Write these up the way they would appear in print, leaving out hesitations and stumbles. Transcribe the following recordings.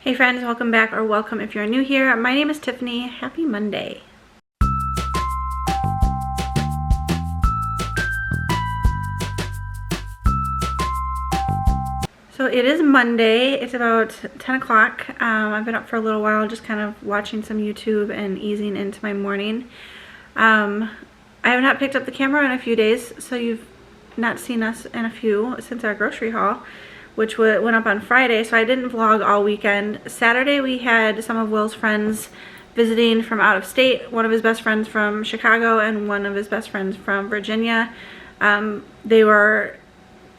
Hey friends, welcome back, or welcome if you're new here. My name is Tiffany. Happy Monday. So it is Monday. It's about 10 o'clock. I've been up for a little while, just kind of watching some YouTube and easing into my morning. I have not picked up the camera in a few days, so you've not seen us in a few since our grocery haul, which went up on Friday, so I didn't vlog all weekend. Saturday we had some of Will's friends visiting from out of state, one of his best friends from Chicago and one of his best friends from Virginia. They were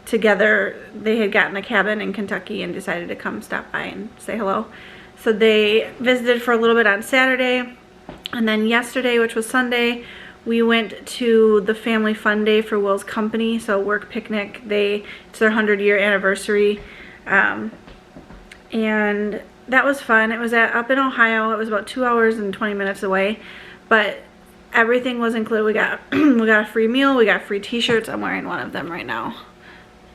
together. They had gotten a cabin in Kentucky and decided to come stop by and say hello. So they visited for a little bit on Saturday, and then yesterday, which was Sunday, we went to the family fun day for Will's company, so work picnic. It's their 100-year anniversary, and that was fun. It was up in Ohio. It was about 2 hours and 20 minutes away, but everything was included. We got we got a free meal. We got free t-shirts. I'm wearing one of them right now.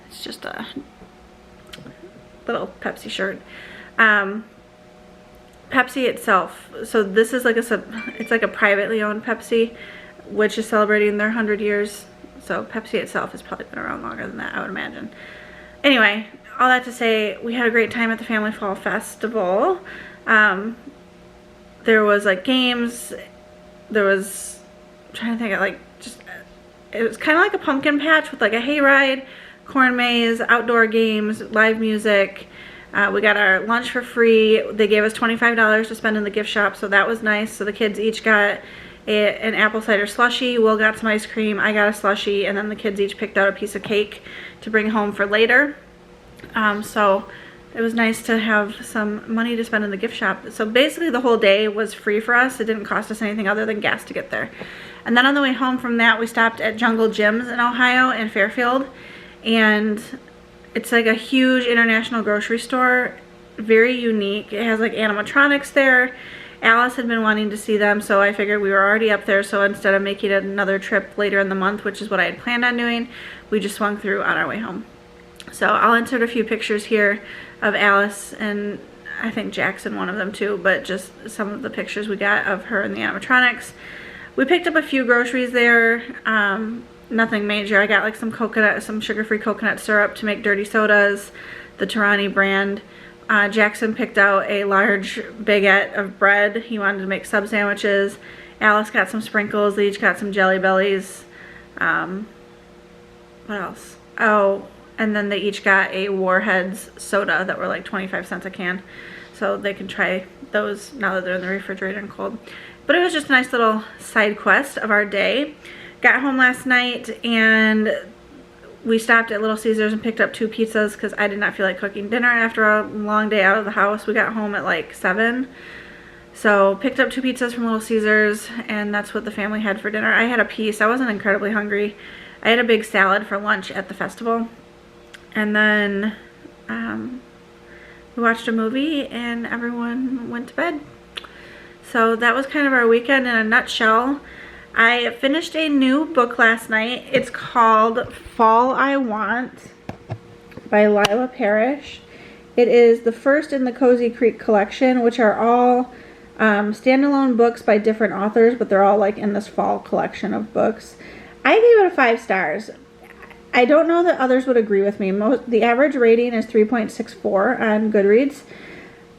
It's just a little Pepsi shirt. Pepsi itself. So this is like it's like a privately owned Pepsi, which is celebrating their 100 years. So Pepsi itself has probably been around longer than that, I would imagine. Anyway, all that to say, we had a great time at the Family Fall Festival. There was like games. There was, I'm trying to think of it was kind of like a pumpkin patch with like a hayride, corn maze, outdoor games, live music. We got our lunch for free. They gave us $25 to spend in the gift shop, so that was nice. So the kids each got an apple cider slushie. Will got some ice cream. I got a slushie, and then the kids each picked out a piece of cake to bring home for later. So it was nice to have some money to spend in the gift shop. So basically the whole day was free for us. It didn't cost us anything other than gas to get there. And then on the way home from that, we stopped at Jungle Gyms in Ohio in Fairfield, and it's like a huge international grocery store, very unique. It has like animatronics there. Alice had been wanting to see them, so I figured we were already up there, so instead of making another trip later in the month, which is what I had planned on doing, we just swung through on our way home. So I'll insert a few pictures here of Alice, and I think Jackson, one of them too, but just some of the pictures we got of her and the animatronics. We picked up a few groceries there, nothing major. I got like some sugar-free coconut syrup to make dirty sodas, the Tarani brand. Jackson picked out a large baguette of bread. He wanted to make sub sandwiches. Alice got some sprinkles. They each got some Jelly Bellies. What else? Oh, and then they each got a Warheads soda that were like 25 cents a can. So they can try those now that they're in the refrigerator and cold. But it was just a nice little side quest of our day. Got home last night and we stopped at Little Caesars and picked up 2 pizzas because I did not feel like cooking dinner after a long day out of the house. We got home at like 7. So picked up 2 pizzas from Little Caesars, and that's what the family had for dinner. I had a piece. I wasn't incredibly hungry. I had a big salad for lunch at the festival. And then we watched a movie and everyone went to bed. So that was kind of our weekend in a nutshell. I finished a new book last night. It's called Fall I Want by Lila Parrish. It is the first in the Cozy Creek collection, which are all standalone books by different authors, but they're all like in this fall collection of books. I gave it a 5 stars. I don't know that others would agree with me. The average rating is 3.64 on Goodreads.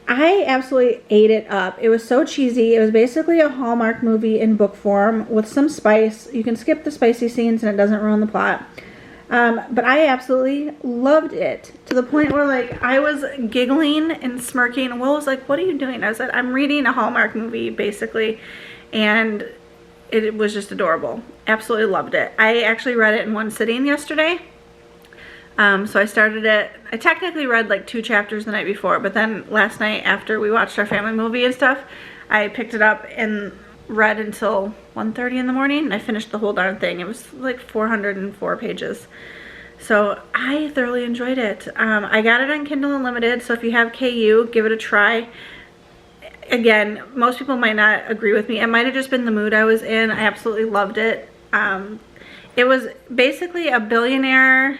I absolutely ate it up. It was so cheesy. It was basically a Hallmark movie in book form with some spice. You can skip the spicy scenes and it doesn't ruin the plot. But I absolutely loved it, to the point where like I was giggling and smirking, and Will was like, "What are you doing?" I said, "I'm reading a Hallmark movie basically," and it was just adorable. Absolutely loved it. I actually read it in one sitting yesterday. So I started it. I technically read like 2 chapters the night before, but then last night after we watched our family movie and stuff, I picked it up and read until 1:30 in the morning, and I finished the whole darn thing. It was like 404 pages. So I thoroughly enjoyed it. I got it on Kindle Unlimited, so if you have KU, give it a try. Again, most people might not agree with me. It might have just been the mood I was in. I absolutely loved it. It was basically a billionaire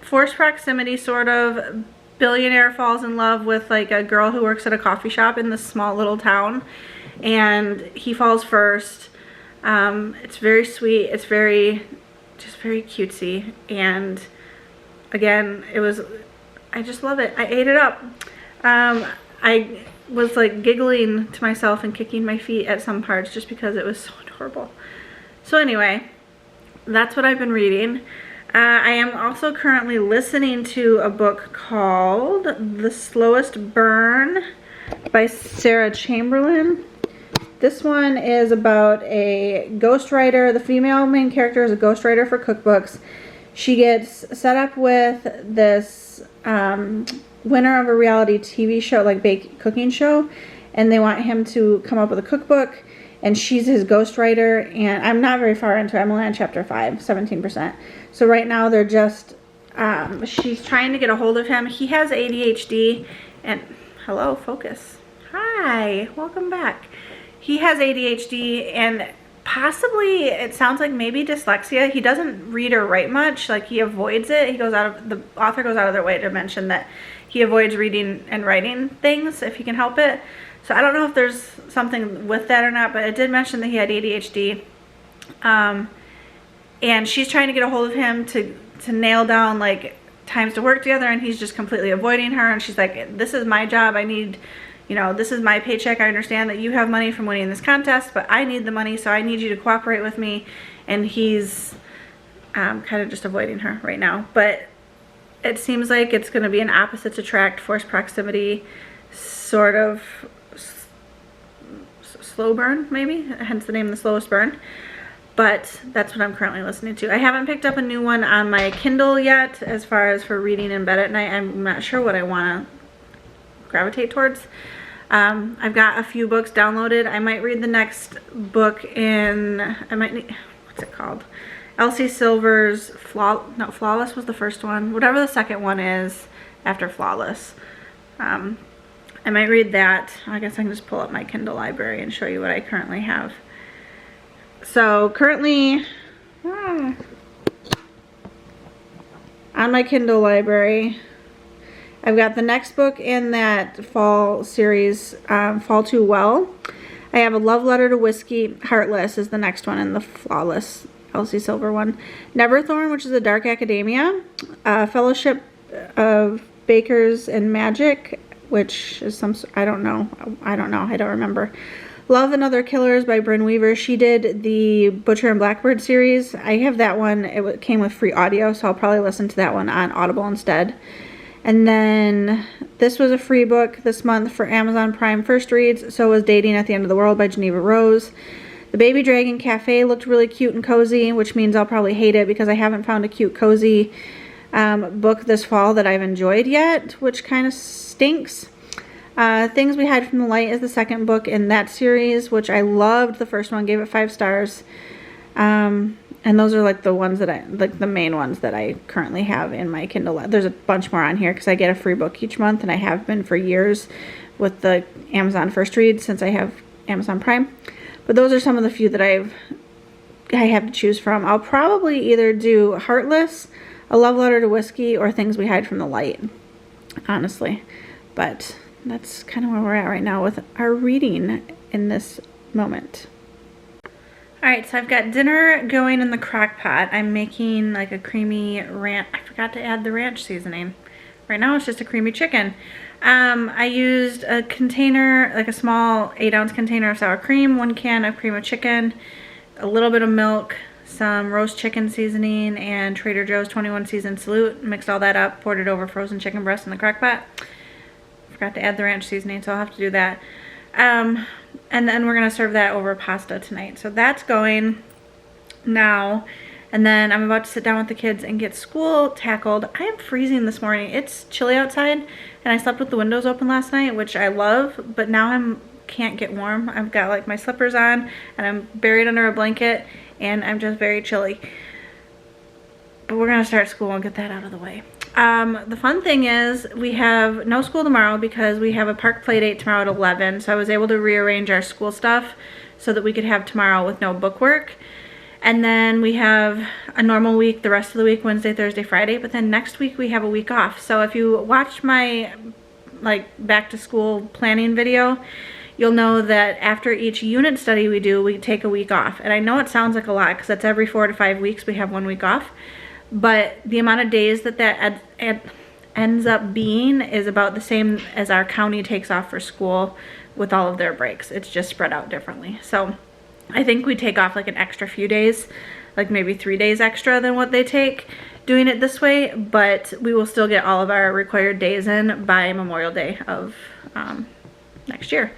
forced proximity sort of billionaire falls in love with like a girl who works at a coffee shop in this small little town, and he falls first. It's very sweet. It's just very cutesy, and again, I just love it. I ate it up. I was like giggling to myself and kicking my feet at some parts just because it was so adorable. So anyway, that's what I've been reading. I am also currently listening to a book called The Slowest Burn by Sarah Chamberlain. This one is about a ghostwriter. The female main character is a ghostwriter for cookbooks. She gets set up with this winner of a reality TV show, like cooking show, and they want him to come up with a cookbook, and she's his ghostwriter, and I'm not very far into it. I'm only on chapter 5, 17%. So right now they're just, she's trying to get a hold of him. He has ADHD, and hello, focus. Hi, welcome back. He has ADHD, and possibly, it sounds like maybe dyslexia. He doesn't read or write much. Like, he avoids it. The author goes out of their way to mention that he avoids reading and writing things if he can help it. So I don't know if there's something with that or not, but it did mention that he had ADHD. And she's trying to get a hold of him to nail down like times to work together, and he's just completely avoiding her. And she's like, this is my job. I need, this is my paycheck. I understand that you have money from winning this contest, but I need the money, so I need you to cooperate with me. And he's kind of just avoiding her right now. But it seems like it's going to be an opposites attract, forced proximity, sort of slow burn, maybe, hence the name The Slowest Burn. But that's what I'm currently listening to. I haven't picked up a new one on my Kindle yet as far as for reading in bed at night. I'm not sure what I want to gravitate towards. I've got a few books downloaded. I might read the next book what's it called? Elsie Silver's Flawless was the first one. Whatever the second one is after Flawless. I might read that. I guess I can just pull up my Kindle library and show you what I currently have. So currently, on my Kindle library, I've got the next book in that fall series, Fall Too Well. I have A Love Letter to Whiskey. Heartless is the next one in the Flawless Elsie Silver one. Neverthorn, which is a dark academia. Fellowship of Bakers and Magic, which is I don't know. I don't remember. Love and Other Killers by Brynne Weaver. She did the Butcher and Blackbird series. I have that one. It came with free audio, so I'll probably listen to that one on Audible instead. And then this was a free book this month for Amazon Prime First Reads. So was Dating at the End of the World by Geneva Rose. The Baby Dragon Cafe looked really cute and cozy, which means I'll probably hate it because I haven't found a cute, cozy book this fall that I've enjoyed yet, which kind of stinks. Things We Hide from the Light is the second book in that series, which I loved the first one, gave it 5 stars. And those are like the ones that the main ones that I currently have in my Kindle. There's a bunch more on here because I get a free book each month, and I have been for years with the Amazon First Read since I have Amazon Prime. But those are some of the few that I have to choose from. I'll probably either do Heartless, A Love Letter to Whiskey, or Things We Hide from the Light, honestly. But that's kind of where we're at right now with our reading in this moment. Alright, so I've got dinner going in the crock pot. I'm making like a creamy ranch. I forgot to add the ranch seasoning. Right now it's just a creamy chicken. I used a container, like a small 8-ounce container of sour cream, 1 can of cream of chicken, a little bit of milk, some roast chicken seasoning, and Trader Joe's 21 Season Salute. Mixed all that up, poured it over frozen chicken breast in the crock pot. Forgot to add the ranch seasoning, so I'll have to do that. And then we're going to serve that over pasta tonight. So that's going now. And then I'm about to sit down with the kids and get school tackled. I am freezing this morning. It's chilly outside, and I slept with the windows open last night, which I love, but now I can't get warm. I've got like my slippers on, and I'm buried under a blanket, and I'm just very chilly. But we're going to start school and get that out of the way. The fun thing is we have no school tomorrow because we have a park play date tomorrow at 11. So I was able to rearrange our school stuff so that we could have tomorrow with no book work. And then we have a normal week the rest of the week, Wednesday, Thursday, Friday. But then next week we have a week off. So if you watch my like back to school planning video, you'll know that after each unit study we do, we take a week off. And I know it sounds like a lot because that's every 4 to 5 weeks we have 1 week off. But the amount of days that ends up being is about the same as our county takes off for school with all of their breaks. It's just spread out differently. So I think we take off like an extra few days, like maybe 3 days extra than what they take doing it this way, but we will still get all of our required days in by Memorial Day of next year.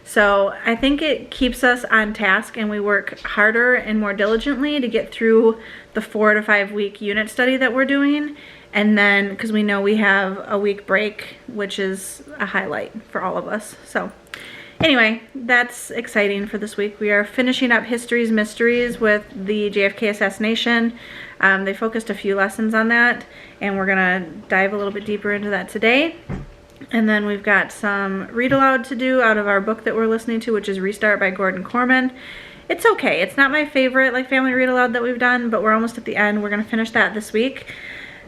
So I think it keeps us on task and we work harder and more diligently to get through the 4 to 5 week unit study that we're doing. And then, because we know we have a week break, which is a highlight for all of us. So anyway, that's exciting for this week. We are finishing up History's Mysteries with the JFK assassination. They focused a few lessons on that, and we're gonna dive a little bit deeper into that today. And then we've got some read aloud to do out of our book that we're listening to, which is Restart by Gordon Corman. It's okay. It's not my favorite like family read aloud that we've done, but we're almost at the end. We're gonna finish that this week.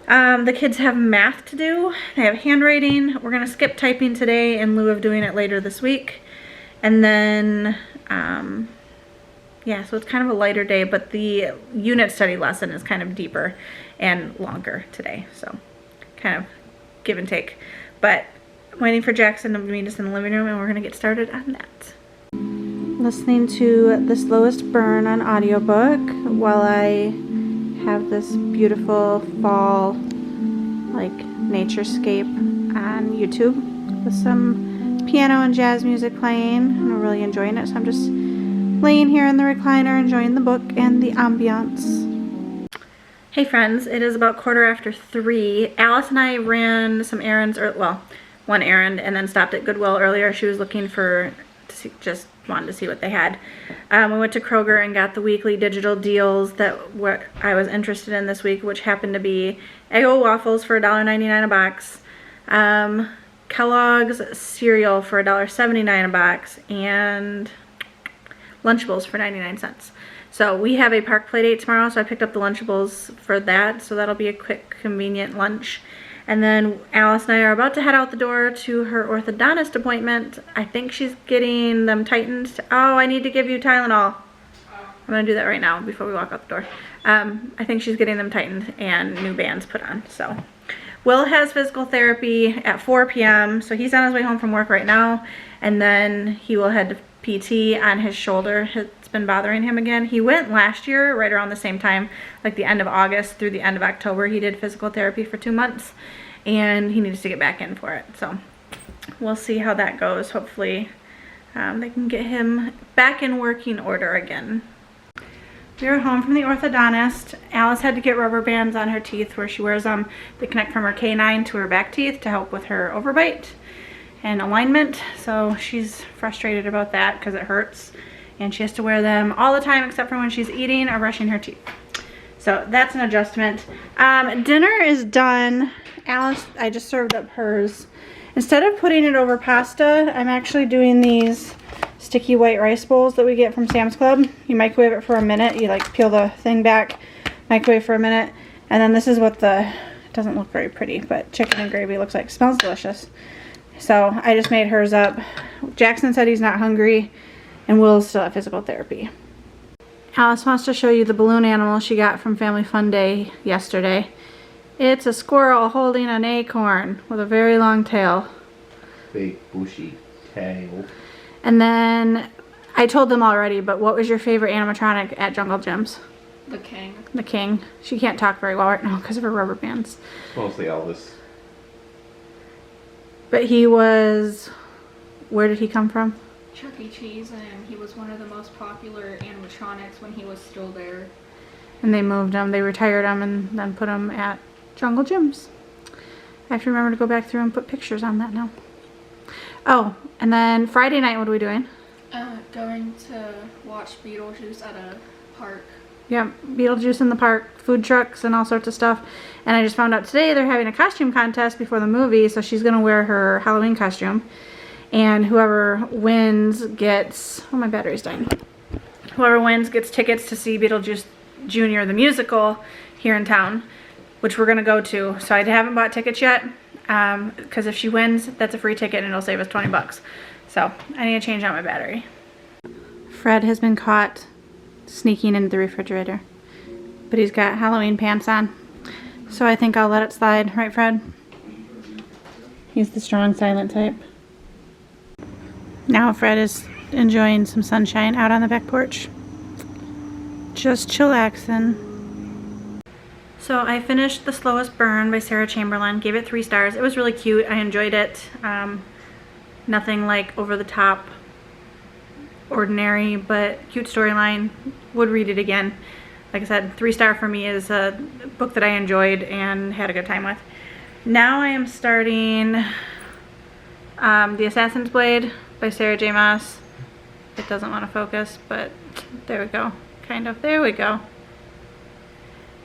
The kids have math to do. They have handwriting. We're gonna skip typing today in lieu of doing it later this week. And then, yeah, so it's kind of a lighter day, but the unit study lesson is kind of deeper and longer today. So kind of give and take. But I'm waiting for Jackson to meet us in the living room and we're gonna get started on that. Listening to The Slowest Burn on audiobook while I have this beautiful fall like naturescape on YouTube with some piano and jazz music playing, and I'm really enjoying it. So I'm just laying here in the recliner enjoying the book and the ambiance. Hey friends, it is about 3:15. Alice and I ran some errands, or well, one errand, and then stopped at Goodwill earlier. She was looking for just wanted to see what they had. We went to Kroger and got the weekly digital deals that what I was interested in this week, which happened to be Eggo waffles for $1.99 a box, Kellogg's cereal for $1.79 a box, and Lunchables for 99 cents. So we have a park play date tomorrow, so I picked up the Lunchables for that, so that'll be a quick, convenient lunch. And then Alice and I are about to head out the door to her orthodontist appointment. I think she's getting them tightened. Oh, I need to give you Tylenol. I'm gonna do that right now before we walk out the door. I think she's getting them tightened and new bands put on. So Will has physical therapy at 4 p.m. So he's on his way home from work right now. And then he will head to PT on his shoulder. It's been bothering him again. He went last year right around the same time, like the end of August through the end of October. He did physical therapy for 2 months and he needs to get back in for it. So we'll see how that goes. Hopefully they can get him back in working order again. We were home from the orthodontist. Alice had to get rubber bands on her teeth where she wears them. They connect from her canine to her back teeth to help with her overbite and alignment. So she's frustrated about that because it hurts. And she has to wear them all the time except for when she's eating or brushing her teeth. So that's an adjustment. Dinner is done. Alice, I just served up hers. Instead of putting it over pasta, I'm actually doing these sticky white rice bowls that we get from Sam's Club. You microwave it for a minute. You like peel the thing back, microwave for a minute. And then this is what it doesn't look very pretty, but chicken and gravy looks like. Smells delicious. So I just made hers up. Jackson said he's not hungry. And Will's still at physical therapy. Alice wants to show you the balloon animal she got from Family Fun Day yesterday. It's a squirrel holding an acorn with a very long tail. Big bushy tail. And then, I told them already, but what was your favorite animatronic at Jungle Gyms? The king. The king. She can't talk very well right now because of her rubber bands. Mostly Elvis. But he was... Where did he come from? Chuck E. Cheese, and he was one of the most popular animatronics when he was still there. And they moved him, they retired him, and then put him at Jungle Gyms. I have to remember to go back through and put pictures on that now. Oh, and then Friday night, what are we doing? Going to watch Beetlejuice at a park. Yeah, Beetlejuice in the park, food trucks and all sorts of stuff. And I just found out today they're having a costume contest before the movie, so she's gonna wear her Halloween costume. And whoever wins gets, oh my battery's dying. Whoever wins gets tickets to see Beetlejuice Junior the musical here in town, which we're gonna go to. So I haven't bought tickets yet, because if she wins, that's a free ticket and it'll save us 20 bucks. So I need to change out my battery. Fred has been caught sneaking into the refrigerator, but he's got Halloween pants on. So I think I'll let it slide, right Fred? He's the strong silent type. Now Fred is enjoying some sunshine out on the back porch. Just chillaxing. So I finished The Slowest Burn by Sarah Chamberlain, gave it 3 stars. It was really cute, I enjoyed it. Nothing like over the top, ordinary, but cute storyline. Would read it again. Like I said, 3-star for me is a book that I enjoyed and had a good time with. Now I am starting The Assassin's Blade by Sarah J. Maas. It doesn't want to focus, but there we go. Kind of. There we go.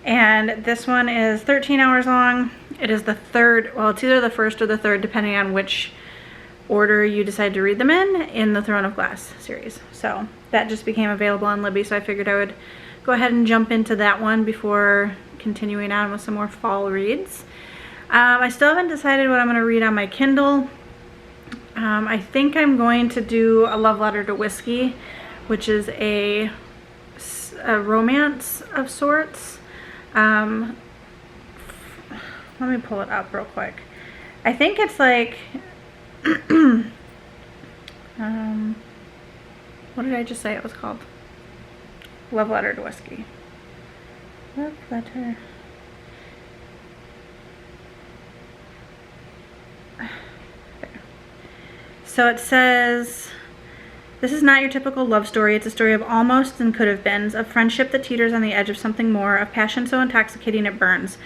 And this one is 13 hours long. It is the third, well, it's either the first or the third, depending on which order you decide to read them in the Throne of Glass series. So that just became available on Libby, so I figured I would go ahead and jump into that one before continuing on with some more fall reads. I still haven't decided what I'm going to read on my Kindle. I think I'm going to do A Love Letter to Whiskey, which is a romance of sorts. Let me pull it up real quick. I think it's like what did I just say it was called? Love Letter to Whiskey. Love Letter. So it says, this is not your typical love story. It's a story of almost and could have beens, of friendship that teeters on the edge of something more, of passion so intoxicating it burns.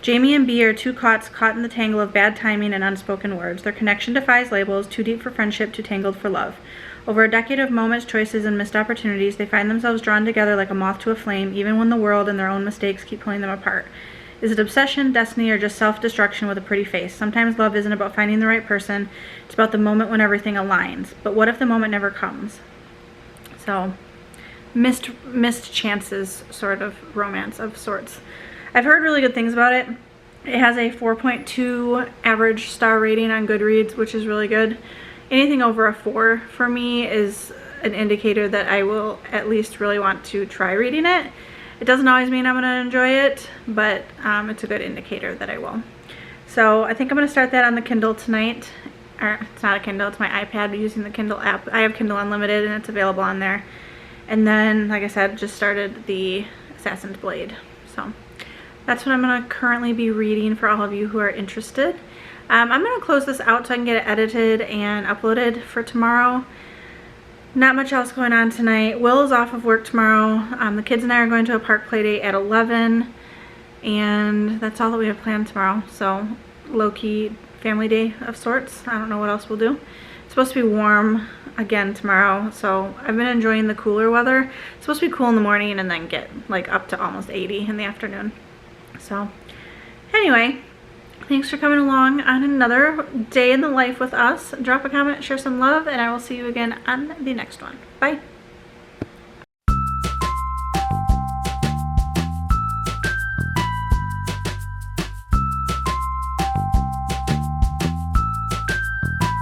Jamie and Bea are two caught in the tangle of bad timing and unspoken words. Their connection defies labels, too deep for friendship, too tangled for love. Over a decade of moments, choices, and missed opportunities, they find themselves drawn together like a moth to a flame, even when the world and their own mistakes keep pulling them apart. Is it obsession, destiny, or just self-destruction with a pretty face? Sometimes love isn't about finding the right person, it's about the moment when everything aligns. But what if the moment never comes? So, missed chances sort of romance of sorts. I've heard really good things about it. It has a 4.2 average star rating on Goodreads, which is really good. Anything over a 4 for me is an indicator that I will at least really want to try reading it. It doesn't always mean I'm going to enjoy it, but it's a good indicator that I will. So I think I'm going to start that on the Kindle tonight. Or it's not a Kindle, it's my iPad using the Kindle app. I have Kindle Unlimited and it's available on there. And then, like I said, just started the Assassin's Blade. So that's what I'm going to currently be reading for all of you who are interested. I'm going to close this out so I can get it edited and uploaded for tomorrow. Not much else going on tonight. Will is off of work tomorrow. The kids and I are going to a park play date at 11. And that's all that we have planned tomorrow. So low-key family day of sorts. I don't know what else we'll do. It's supposed to be warm again tomorrow. So I've been enjoying the cooler weather. It's supposed to be cool in the morning and then get like up to almost 80 in the afternoon. So anyway, thanks for coming along on another day in the life with us. Drop a comment, share some love, and I will see you again on the next one. Bye.